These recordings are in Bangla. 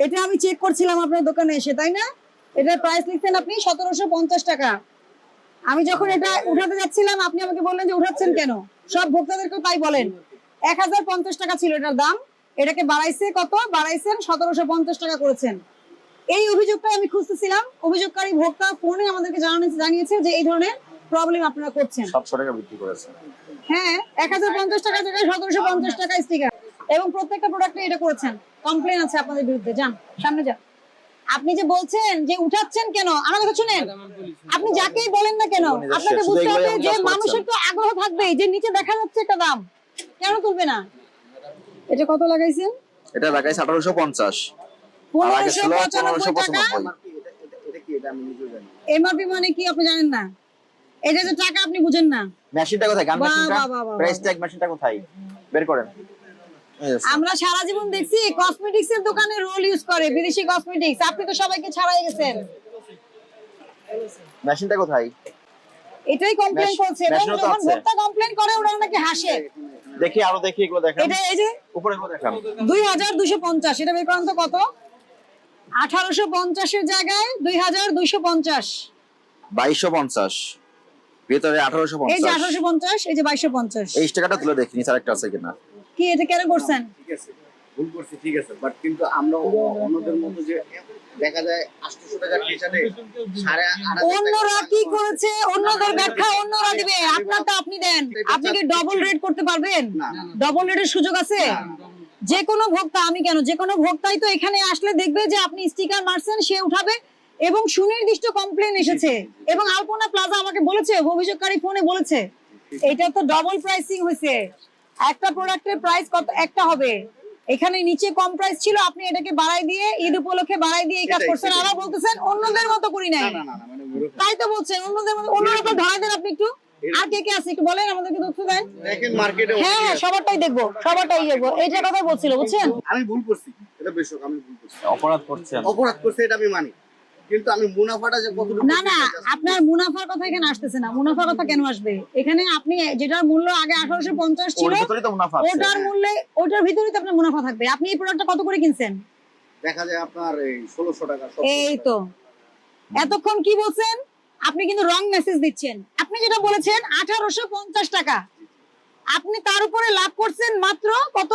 এটা আমি চেক করছিলাম আপনার দোকানে এসে, তাই না? এটার প্রাইস লিখছেন আপনি 1750 টাকা। আমি যখন এটা উঠাতে যাচ্ছিলাম আপনি আমাকে বললেন যে উঠাচ্ছেন কেন। সব ভোক্তাদেরকে তাই বলেন। 1050 টাকা ছিল এটার দাম, এটাকে বাড়াইছে কত? বাড়াইছেন 1750 টাকা করেছেন। এই অভিযোগটা আমি খুঁজতেছিলাম। অভিযোগকারী ভোক্তা ফোনে আমাদেরকে জানিয়েছে যে এই ধরনের প্রবলেম আপনারা করছেন। 700 টাকা বৃদ্ধি করেছেন। হ্যাঁ, 1050 টাকা জায়গায় 1750 টাকা স্টিকার, এবং প্রত্যেকটা প্রোডাক্টে এটা করেছেন। কমপ্লেন আছে আপনাদের বিরুদ্ধে। যান সামনে যান। আপনি যে বলছেন যে উঠাচ্ছেন কেন, আমার কথা শুনেন। আপনি যাকেই বলেন না কেন, আপনাকে বুঝতে হবে যে মানুষের তো আগ্রহ থাকবে যে নিচে দেখা যাচ্ছে একটা দাম, কেন তুলবে না? এটা কত লাগাইছেন? এটা লাগাই 1850। 1595 টাকা। এমআরপি মানে কি আপনি জানেন না? এটা যে টাকা আপনি বুঝেন না। মেশিনটা কোথায়? গান মেশিনটা, প্রাইস ট্যাগ মেশিনটা কোথায়? বের করেন। আমরা সারা জীবন দেখছি কসমেটিক্স এর দোকানে রোল ইউজ করে, বিদেশি কসমেটিক্স। আপনি তো সবাইকে ছাড়াই গেছেন। মেশিনটা কোথায়? এটাই কমপ্লেইন করছে। এবং যখন ভোক্তা কমপ্লেইন করে ওরা নাকি হাসে। দেখি আরো দেখি, এগুলো দেখান। এটা এই যে উপরে এগুলো দেখান। 2250। এটা বের করেন তো কত? 1850 এর জায়গায় 2250। 2250 ভিতরে 1850। এই যে 1850, এই যে 2250। এই টাকাটা তুলে দেখি নিচে আরেকটা আছে কিনা। কি এটা কেন করছেন? ঠিক আছে, ভুল করছি, ঠিক আছে, বাট কিন্তু আমরা অন্যদের মতো যে দেখা যায় 800 টাকা টি-শার্টে 8.5 অন্যরা কি করেছে অন্যদের ব্যাখ্যা অন্যরা দিবে, আপনারটা আপনি দেন। আপনি কি ডবল রেট করতে পারবেন? ডবল রেটের সুযোগ আছে? যে কোনো ভোক্তা, আমি কেন, যে কোনো ভোক্তাই তো এখানে আসলে দেখবে যে আপনি স্টিকার মারছেন, সে উঠাবে এবং সুনির্দিষ্ট কমপ্লেন এসেছে। এবং আলপনা প্লাজা আমাকে বলেছে, অভিযোগকারী ফোনে বলেছে এটা তো ডবল প্রাইসিং হয়েছে। একটা প্রোডাক্টের প্রাইস কত একটা হবে, এখানে নিচে কম প্রাইস ছিল, আপনি এটাকে বাড়াই দিয়ে ঈদ উপলক্ষে বাড়াই দিয়ে এই কাজ করছেন। আবার বলতেছেন অন্যদের মতো করি নাই। তাই তো বলছেন অন্যদের মতো। অন্যরা তো ধরাই দেন আপনি একটু। আর কে কে আছে একটু বলেন, আমাদেরকে তথ্য দেন। দেখেন মার্কেটে হ্যাঁ হ্যাঁ, সবারটাই দেখবো, সবারটাই দেখবো। এইটা কথা বলছিল, বুঝছেন? আমি ভুল করছি, এটা বেশক আমি ভুল করছি, অপরাধ করছেন। অপরাধ করছে এটা আমি মানি, কিন্তু আমি মুনাফাটা যে কতটুকু। না না, আপনার মুনাফার কথা এখানে আসতেছে না। মুনাফার কথা কেন আসবে এখানে? আপনি যেটার মূল্য আগে 1850 ছিল, ওর ভিতরেই তো মুনাফা আছে। ওটার মূল্যে, ওটার ভিতরেই তো আপনার মুনাফা থাকবে। আপনি এই প্রোডাক্টটা কত করে কিনছেন? দেখা যায় আপনার এই 1600 টাকা। এই তো এতক্ষণ কি বলছেন? আপনি কিন্তু রং মেসেজ দিচ্ছেন। আপনি যেটা বলেছেন 1850 টাকা, আপনি তার উপরে লাভ করছেন মাত্র কত?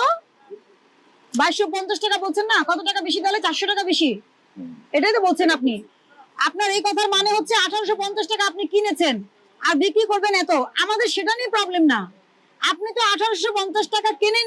2250 টাকা বলছেন না? কত টাকা বেশি তাহলে? 400 টাকা বেশি। এটাই তো বলছেন আপনি। আপনার এই কথার মানে হচ্ছে 1850 টাকা আপনি কিনেছেন আর বিক্রি করবেন এত। আমাদের সেটা নিয়ে প্রবলেম না। আপনি তো 1850 টাকা কিনে